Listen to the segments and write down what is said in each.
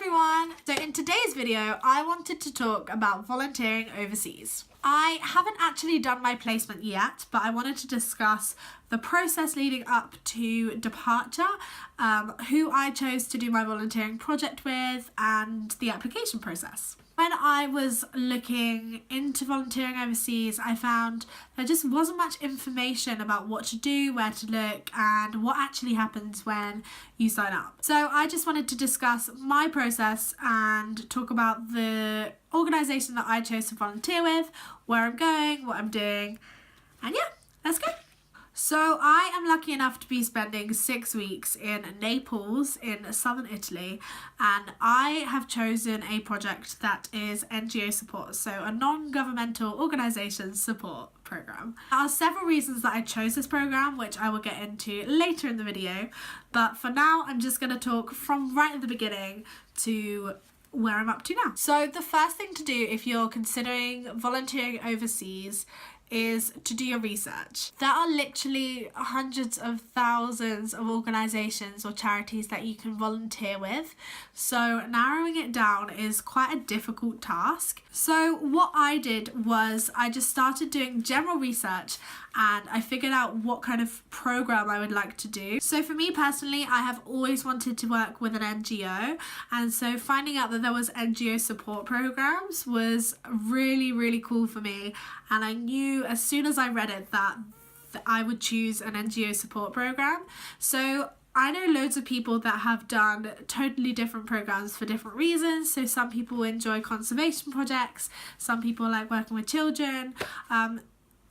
everyone! So in today's video, I wanted to talk about volunteering overseas. I haven't actually done my placement yet, but I wanted to discuss the process leading up to departure, who I chose to do my volunteering project with, and the application process. When I was looking into volunteering overseas, I found there just wasn't much information about what to do, where to look, and what actually happens when you sign up. So I just wanted to discuss my process and talk about the organisation that I chose to volunteer with, where I'm going, what I'm doing, and yeah, let's go. So I am lucky enough to be spending 6 weeks in Naples in southern Italy, and I have chosen a project that is NGO support, so a non-governmental organisation support program. There are several reasons that I chose this program, which I will get into later in the video, but for now I'm just going to talk from right at the beginning to where I'm up to now. So the first thing to do if you're considering volunteering overseas is to do your research. There are literally hundreds of thousands of organisations or charities that you can volunteer with, so narrowing it down is quite a difficult task. So what I did was I just started doing general research and I figured out what kind of program I would like to do. So for me personally, I have always wanted to work with an NGO, and so finding out that there was NGO support programs was really cool for me, and I knew as soon as I read it that I would choose an NGO support program. So I know loads of people that have done totally different programs for different reasons. So some people enjoy conservation projects, some people like working with children,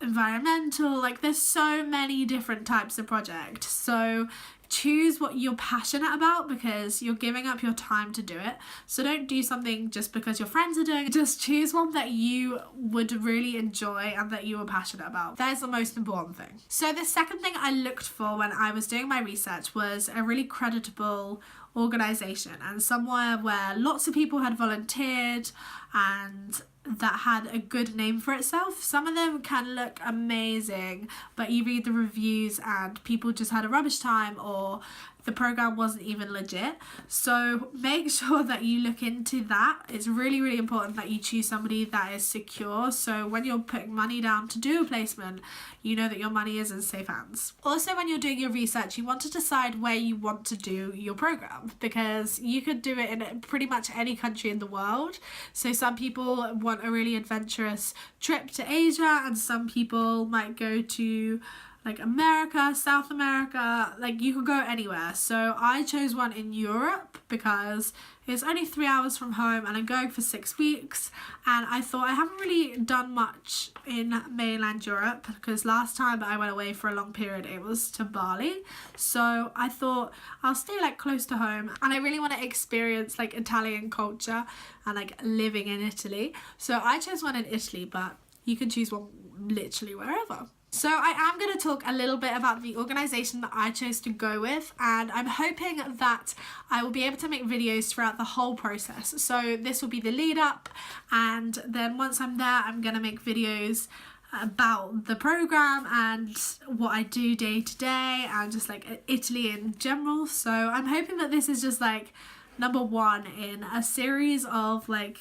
environmental, like there's so many different types of projects. So choose what you're passionate about because you're giving up your time to do it. So don't do something just because your friends are doing it. Just choose one that you would really enjoy and that you are passionate about. That is the most important thing. So the second thing I looked for when I was doing my research was a really creditable organisation and somewhere where lots of people had volunteered and that had a good name for itself. Some of them can look amazing, but you read the reviews and people just had a rubbish time or the program wasn't even legit. So make sure that you look into that. It's really important that you choose somebody that is secure, so when you're putting money down to do a placement, you know that your money is in safe hands. Also, when you're doing your research, you want to decide where you want to do your program, because you could do it in pretty much any country in the world. So some people want a really adventurous trip to Asia, and some people might go to like America, South America, like you could go anywhere. So I chose one in Europe because it's only 3 hours from home and I'm going for 6 weeks, and I thought I haven't really done much in mainland Europe because last time I went away for a long period it was to Bali. So I thought I'll stay like close to home, and I really want to experience like Italian culture and like living in Italy. So I chose one in Italy, but you can choose one literally wherever. So I am going to talk a little bit about the organisation that I chose to go with, and I'm hoping that I will be able to make videos throughout the whole process. So this will be the lead up, and then once I'm there I'm going to make videos about the program and what I do day to day and just like Italy in general. So I'm hoping that this is just like number one in a series of like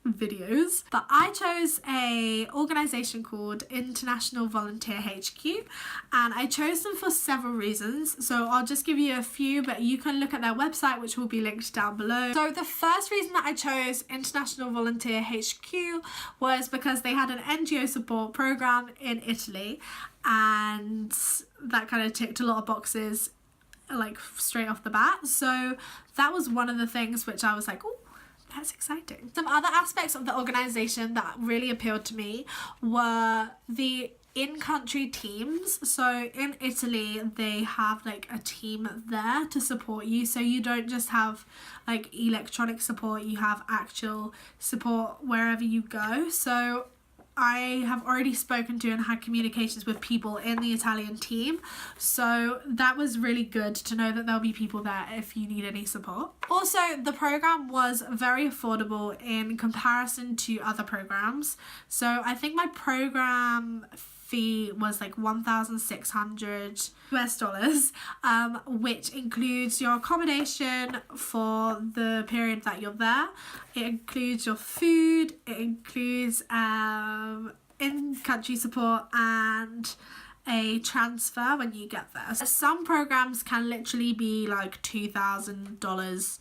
videos. But I chose a organisation called International Volunteer HQ, and I chose them for several reasons. So I'll just give you a few, but you can look at their website, which will be linked down below. So the first reason that I chose International Volunteer HQ was because they had an NGO support program in Italy, and that kind of ticked a lot of boxes like straight off the bat. So that was one of the things which I was like, oh, that's exciting. Some other aspects of the organisation that really appealed to me were the in-country teams. So in Italy they have like a team there to support you, so you don't just have like electronic support, you have actual support wherever you go. So I have already spoken to and had communications with people in the Italian team, so that was really good to know that there'll be people there if you need any support. Also, the program was very affordable in comparison to other programs, so I think my program fee was like $1,600, which includes your accommodation for the period that you're there. It includes your food, it includes in-country support and a transfer when you get there. So some programs can literally be like $2,000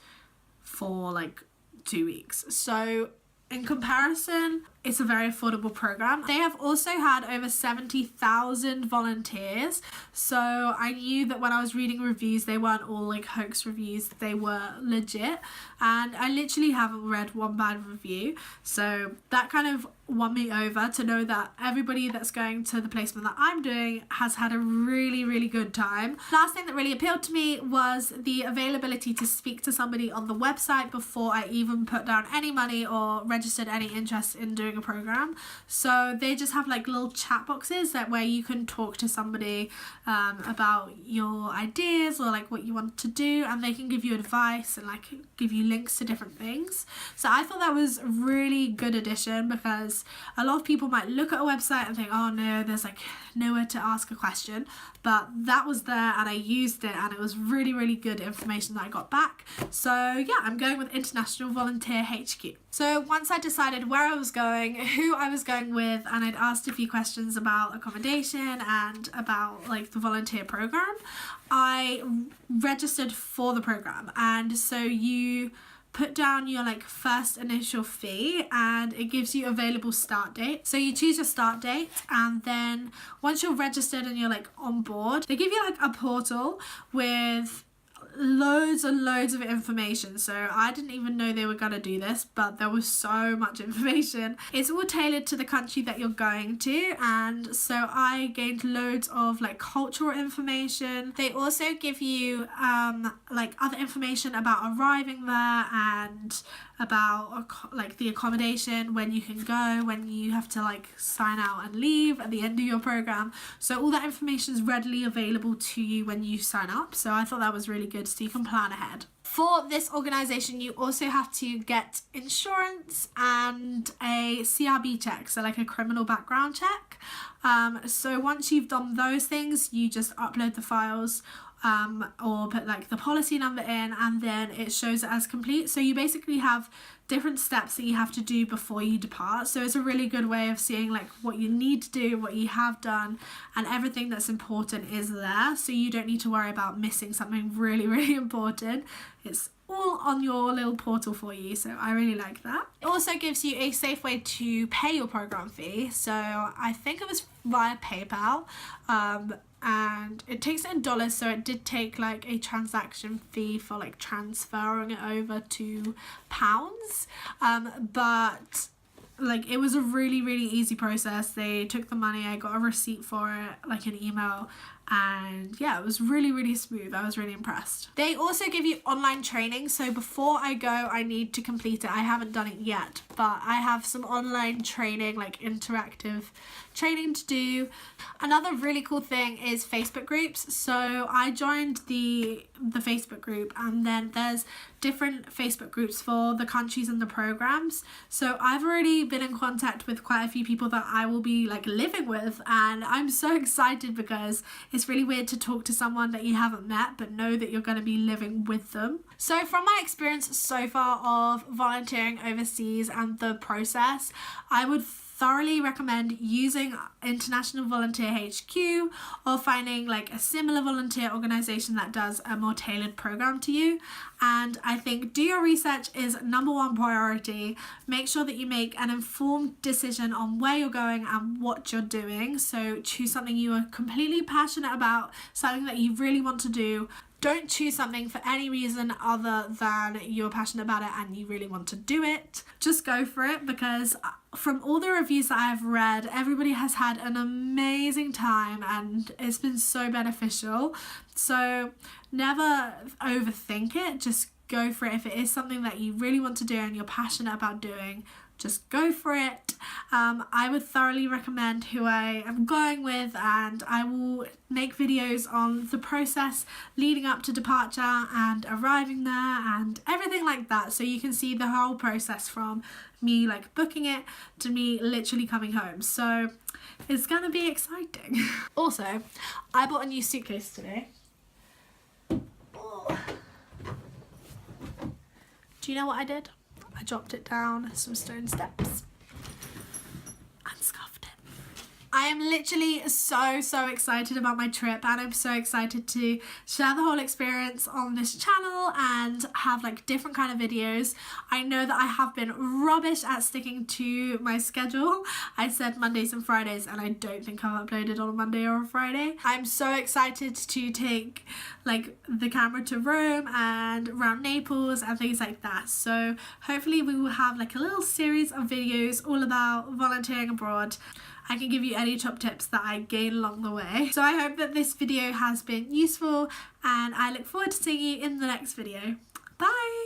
for like 2 weeks. So in comparison, it's a very affordable program. They have also had over 70,000 volunteers. So I knew that when I was reading reviews, they weren't all like hoax reviews, they were legit. And I literally haven't read one bad review. So that kind of won me over to know that everybody that's going to the placement that I'm doing has had a really, really good time. Last thing that really appealed to me was the availability to speak to somebody on the website before I even put down any money or registered any interest in doing a program. So they just have like little chat boxes that where you can talk to somebody about your ideas or like what you want to do, and they can give you advice and like give you links to different things. So I thought that was a really good addition, because a lot of people might look at a website and think, oh no, there's like nowhere to ask a question, but that was there and I used it and it was really, really good information that I got back. So yeah, I'm going with International Volunteer HQ. So once I decided where I was going, who I was going with, and I'd asked a few questions about accommodation and about like the volunteer program, I registered for the program. And so you put down your like first initial fee and it gives you available start date. So you choose your start date, and then once you're registered and you're like on board, they give you like a portal with loads and loads of information. So I didn't even know they were gonna do this, but there was so much information. It's all tailored to the country that you're going to, and so I gained loads of like cultural information. They also give you like other information about arriving there and about like the accommodation, when you can go, when you have to like sign out and leave at the end of your program. So all that information is readily available to you when you sign up. So I thought that was really good, so you can plan ahead. For this organisation, you also have to get insurance and a CRB check, so like a criminal background check. So once you've done those things, you just upload the files or put like the policy number in, and then it shows it as complete. So you basically have different steps that you have to do before you depart. So it's a really good way of seeing like what you need to do, what you have done, and everything that's important is there. So you don't need to worry about missing something really, really important. It's all on your little portal for you, so I really like that. It also gives you a safe way to pay your program fee. So I think it was via PayPal, and it takes it in dollars, so it did take like a transaction fee for like transferring it over to pounds, but like it was a really, really easy process. They took the money, I got a receipt for it, like an email, and yeah, it was really, really smooth. I was really impressed. They also give you online training, so before I go I need to complete it. I haven't done it yet, but I have some online training, like interactive training to do. Another really cool thing is Facebook groups. So I joined the Facebook group, and then there's different Facebook groups for the countries and the programs. So I've already been in contact with quite a few people that I will be like living with, and I'm so excited because it's really weird to talk to someone that you haven't met but know that you're going to be living with them. So from my experience so far of volunteering overseas and the process, I would thoroughly recommend using International Volunteer HQ or finding like a similar volunteer organisation that does a more tailored program to you. And I think do your research is number one priority. Make sure that you make an informed decision on where you're going and what you're doing. So choose something you are completely passionate about, something that you really want to do. Don't choose something for any reason other than you're passionate about it and you really want to do it. Just go for it, because from all the reviews that I've read, everybody has had an amazing time and it's been so beneficial. So never overthink it, just go for it. If it is something that you really want to do and you're passionate about doing, just go for it. I would thoroughly recommend who I am going with, and I will make videos on the process leading up to departure and arriving there and everything like that, so you can see the whole process from me like booking it to me literally coming home. So it's gonna be exciting. Also, I bought a new suitcase today. Oh. Do you know what I did? I dropped it down some stone steps and scuffed it. I am literally so excited about my trip, and I'm so excited to share the whole experience on this channel and have like different kind of videos. I know that I have been rubbish at sticking to my schedule. I said Mondays and Fridays, and I don't think I've uploaded on a Monday or a Friday. I'm so excited to take like the camera to Rome and around Naples and things like that. So hopefully we will have like a little series of videos all about volunteering abroad. I can give you any top tips that I gain along the way. So I hope that this video has been useful, and I look forward to seeing you in the next video. Bye!